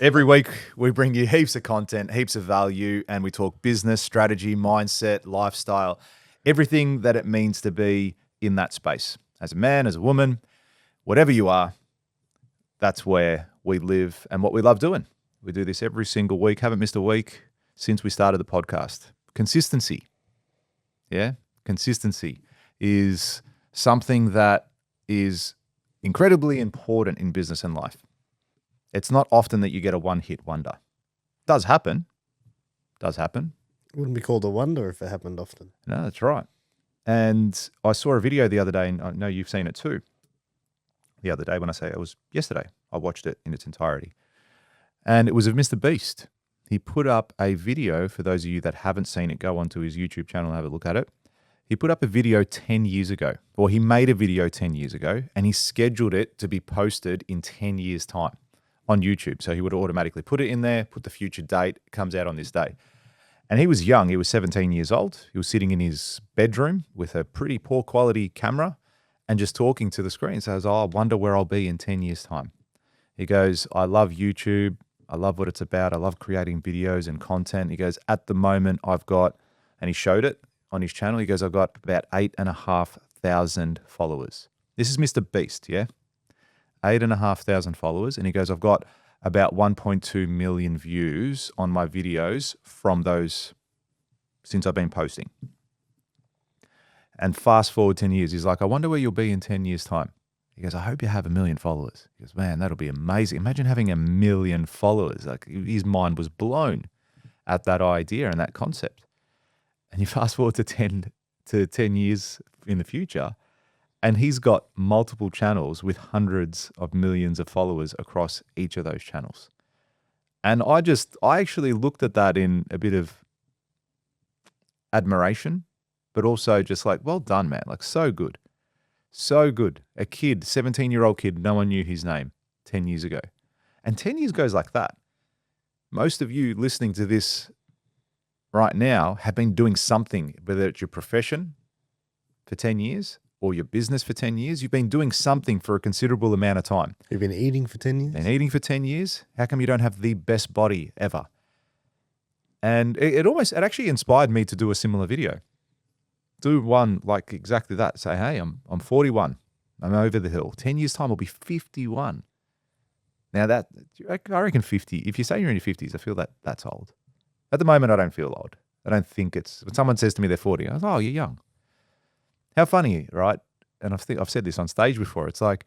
Every week, we bring you heaps of content, heaps of value, and we talk business, strategy, mindset, lifestyle, everything that it means to be in that space. As a man, as a woman, whatever you are, that's where we live and what we love doing. We do this every single week, haven't missed a week since we started the podcast. Consistency. Yeah, consistency is something that is incredibly important in business and life. It's not often that you get a one-hit wonder. Does happen. Wouldn't be called a wonder if it happened often. No, that's right. And I saw a video the other day, and I know you've seen it too. The other day, when I say it was yesterday, I watched it in its entirety. And it was of MrBeast. He put up a video, for those of you that haven't seen it, go onto his YouTube channel and have a look at it. He put up a video 10 years ago, or he made a video 10 years ago, and he scheduled it to be posted in 10 years' time on YouTube. So he would automatically put it in there, put the future date, it comes out on this day. And he was young. He was 17 years old. He was sitting in his bedroom with a pretty poor quality camera and just talking to the screen. So I was, I wonder where I'll be in 10 years' time. He goes, I love YouTube. I love what it's about. I love creating videos and content. He goes, at the moment I've got, and he showed it on his channel. He goes, I've got about 8,500 followers. This is MrBeast, yeah? 8,500 followers. And he goes, I've got about 1.2 million views on my videos from those since I've been posting. And fast forward 10 years, he's like, I wonder where you'll be in 10 years' time. He goes, I hope you have 1 million followers. He goes, man, that'll be amazing. Imagine having 1 million followers. Like, his mind was blown at that idea and that concept. And you fast forward to 10 years in the future, and he's got multiple channels with hundreds of millions of followers across each of those channels. And I actually looked at that in a bit of admiration, but also just like, well done, man. Like, so good. So good. A kid, 17-year-old kid, no one knew his name 10 years ago. And 10 years goes like that. Most of you listening to this right now have been doing something, whether it's your profession for 10 years or your business for 10 years. You've been doing something for a considerable amount of time. You've been eating for 10 years? Been eating for 10 years? How come you don't have the best body ever? And it actually inspired me to do a similar video. Do one like exactly that. Say, hey, I'm 41. I'm over the hill. 10 years' time, I'll be 51. Now I reckon 50. If you say you're in your 50s, I feel that's old. At the moment, I don't feel old. I don't think it's, when someone says to me they're 40, I go, oh, you're young. How funny, right? And I've said this on stage before. It's like,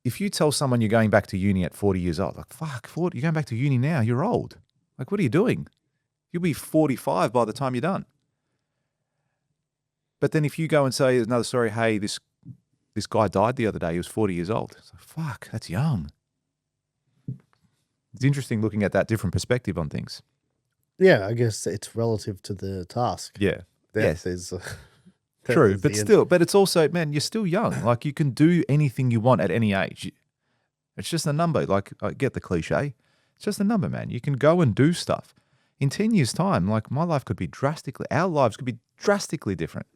if you tell someone you're going back to uni at 40 years old, like, fuck, 40, you're going back to uni now, you're old. Like, what are you doing? You'll be 45 by the time you're done. But then if you go and say another story, hey, this guy died the other day, he was 40 years old. It's like, fuck, that's young. It's interesting looking at that different perspective on things. Yeah, I guess it's relative to the task. Yeah. Yes. True, but still, but it's also, man, you're still young. Like, you can do anything you want at any age. It's just a number. Like, I get the cliche. It's just a number, man. You can go and do stuff. In 10 years' time, like, my life could be our lives could be drastically different.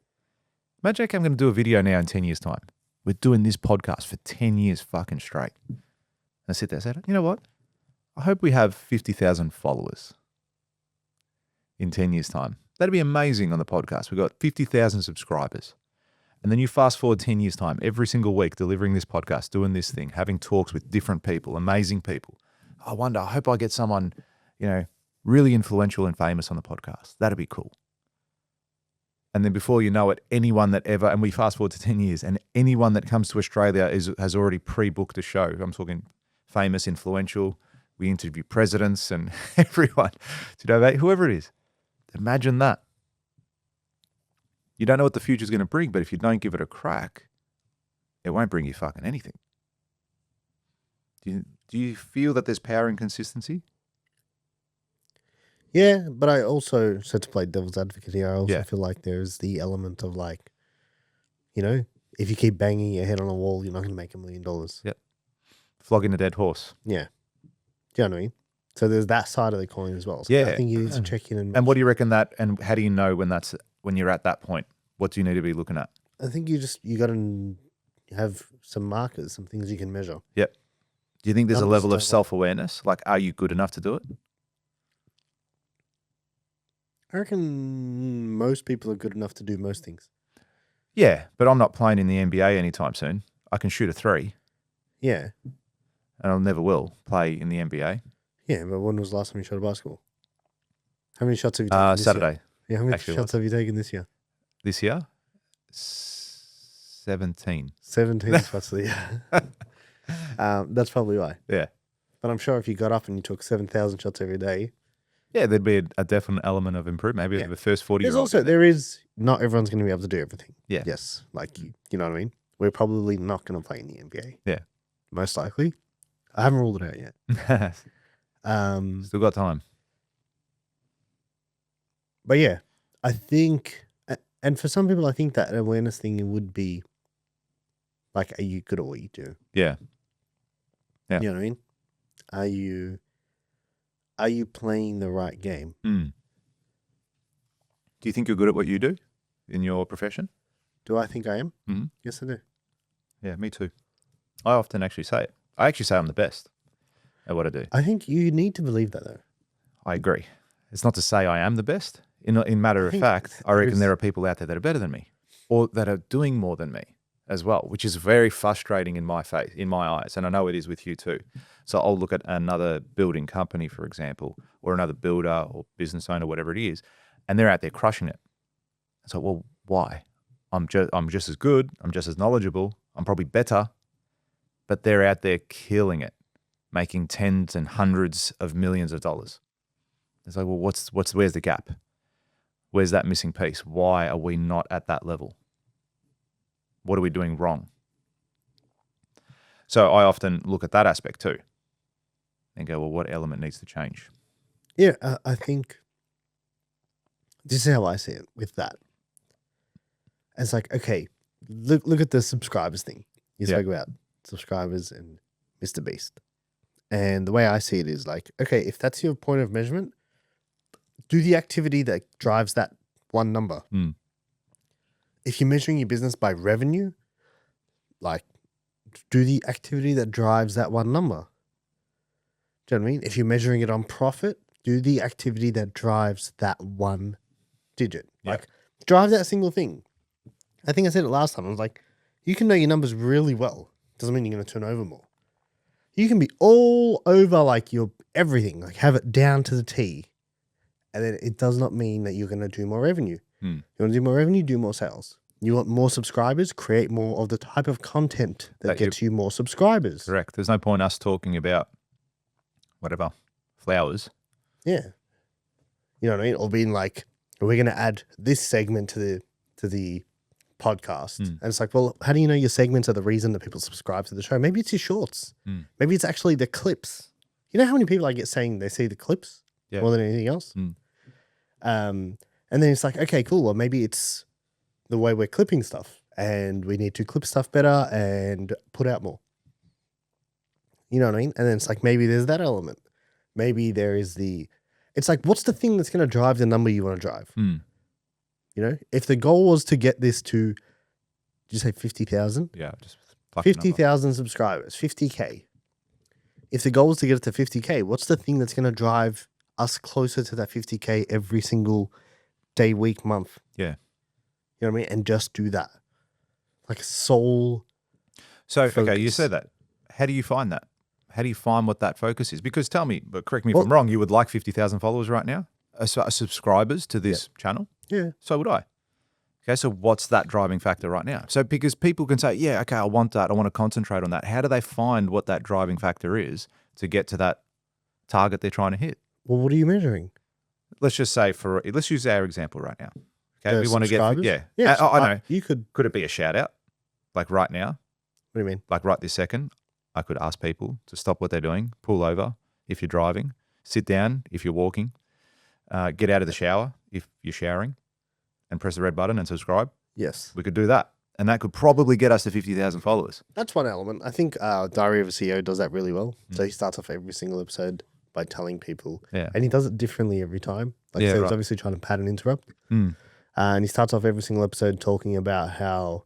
Imagine I'm going to do a video now in 10 years' time. We're doing this podcast for 10 years fucking straight. And I sit there and say, you know what? I hope we have 50,000 followers in 10 years' time. That'd be amazing on the podcast. We've got 50,000 subscribers. And then you fast forward 10 years' time, every single week, delivering this podcast, doing this thing, having talks with different people, amazing people. I hope I get someone, really influential and famous on the podcast. That'd be cool. And then before you know it, and we fast forward to 10 years, and anyone that comes to Australia has already pre-booked a show. I'm talking famous, influential. We interview presidents and everyone, whoever it is. Imagine that. You don't know what the future's going to bring, but if you don't give it a crack, it won't bring you fucking anything. Do you feel that there's power in consistency? Yeah, but I also, so to play devil's advocate here, I also feel like there's the element of like, if you keep banging your head on a wall, you're not going to make $1 million. Yep. Flogging a dead horse. Yeah. Do you know what I mean? So there's that side of the coin as well. So yeah. I think you need to check in. And what do you reckon and how do you know when you're at that point? What do you need to be looking at? I think you got to have some markers, some things you can measure. Yep. Do you think there's a level of Understand. self-awareness? Like, are you good enough to do it? I reckon most people are good enough to do most things. Yeah, but I'm not playing in the NBA anytime soon. I can shoot a 3, Yeah. and I never will play in the NBA. Yeah, but when was the last time you shot a basketball? How many shots have you taken this Saturday. year? Yeah, how many Actually, shots have you taken this year? This year? 17. 17 shots of the year. That's probably why. Yeah. But I'm sure if you got up and you took 7,000 shots every day. Yeah, there'd be a definite element of improvement. Maybe the first 40 There's year also, not everyone's going to be able to do everything. Yeah. Yes. Like, you know what I mean? We're probably not going to play in the NBA. Yeah. Most likely. I haven't ruled it out yet. Still got time. But yeah, I think, and for some people, I think that awareness thing, it would be like, are you good at what you do? Yeah. Yeah. You know what I mean? Are you playing the right game? Do you think you're good at what you do in your profession? Do I think I am? Mm-hmm. Yes, I do. Yeah, me too. I often actually say it. I actually say I'm the best at what I do. I think you need to believe that, though. I agree. It's not to say I am the best. In matter of fact, I reckon there are people out there that are better than me, or that are doing more than me as well, which is very frustrating in my eyes, and I know it is with you too. So I'll look at another building company, for example, or another builder or business owner, whatever it is, and they're out there crushing it. So, well, why? I'm just as good. I'm just as knowledgeable. I'm probably better, but they're out there killing it, making tens and hundreds of millions of dollars. It's like, well, where's the gap? Where's that missing piece? Why are we not at that level? What are we doing wrong? So I often look at that aspect too and go, well, what element needs to change? Yeah, I think this is how I see it with that. It's like, okay, look at the subscribers thing. You spoke about subscribers and MrBeast. And the way I see it is like, okay, if that's your point of measurement, do the activity that drives that one number. If you're measuring your business by revenue, like, do the activity that drives that one number. Do you know what I mean? If you're measuring it on profit, do the activity that drives that one digit. Like, drive that single thing. I think I said it last time. I was like, you can know your numbers really well. Doesn't mean you're going to turn over more. You can be all over like your everything, like have it down to the T. And then it does not mean that you're going to do more revenue. You want to do more revenue, do more sales. You want more subscribers, create more of the type of content that gets you more subscribers. Correct. There's no point us talking about whatever, flowers. Yeah. You know what I mean? Or being like, we're going to add this segment to the podcast. And it's like, well, how do you know your segments are the reason that people subscribe to the show? Maybe it's your shorts. Maybe it's actually the clips. You know how many people I get saying they see the clips more than anything else? And then it's like, okay, cool. Well, maybe it's the way we're clipping stuff and we need to clip stuff better and put out more. You know what I mean? And then it's like, maybe there's that element. Maybe there is it's like, what's the thing that's going to drive the number you want to drive? You know, if the goal was to get this to, did you say 50,000? Yeah, just 50,000 subscribers, 50K. If the goal was to get it to 50K, what's the thing that's going to drive us closer to that 50K every single day, week, month? Yeah. You know what I mean? And just do that. Like soul. So, focus. okay, you said that. How do you find that? How do you find what that focus is? Because tell me, but correct me if I'm wrong, you would like 50,000 followers right now? Subscribers to this channel? Yeah. So would I. Okay, so what's that driving factor right now? So because people can say, yeah, okay, I want that. I want to concentrate on that. How do they find what that driving factor is to get to that target they're trying to hit? Well, what are you measuring? Let's just say let's use our example right now. Okay, we want to get, yeah. I know. You could it be a shout out? Like right now? What do you mean? Like right this second, I could ask people to stop what they're doing, pull over if you're driving, sit down if you're walking, get out of the shower if you're showering, and press the red button and subscribe. Yes. We could do that. And that could probably get us to 50,000 followers. That's one element. I think Diary of a CEO does that really well. So he starts off every single episode by telling people. Yeah. And he does it differently every time. Like so he's obviously trying to pattern interrupt. And he starts off every single episode talking about how,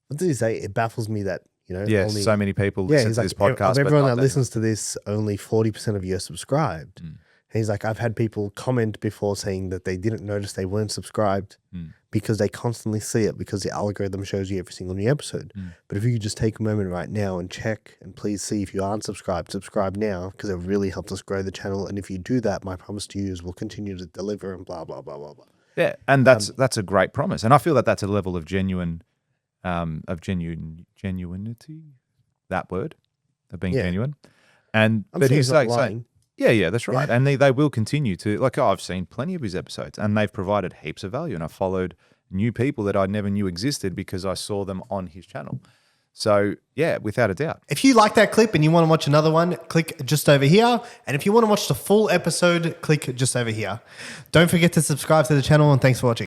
what did he say? It baffles me that, You know, Yeah, so many people listen to this podcast. Of but everyone not that listens to this, only 40% of you are subscribed. Mm. And he's like, I've had people comment before saying that they didn't notice they weren't subscribed because they constantly see it because the algorithm shows you every single new episode. But if you could just take a moment right now and check and please see if you aren't subscribed, subscribe now because it really helps us grow the channel. And if you do that, my promise to you is we'll continue to deliver and blah, blah, blah, blah, blah. Yeah, and that's a great promise. And I feel that that's a level of genuinity, that word, of being genuine. And but he's like saying, yeah, that's right. Yeah. And they will continue to, like, I've seen plenty of his episodes and they've provided heaps of value. And I followed new people that I never knew existed because I saw them on his channel. So yeah, without a doubt. If you like that clip and you want to watch another one, click just over here. And if you want to watch the full episode, click just over here. Don't forget to subscribe to the channel, and thanks for watching.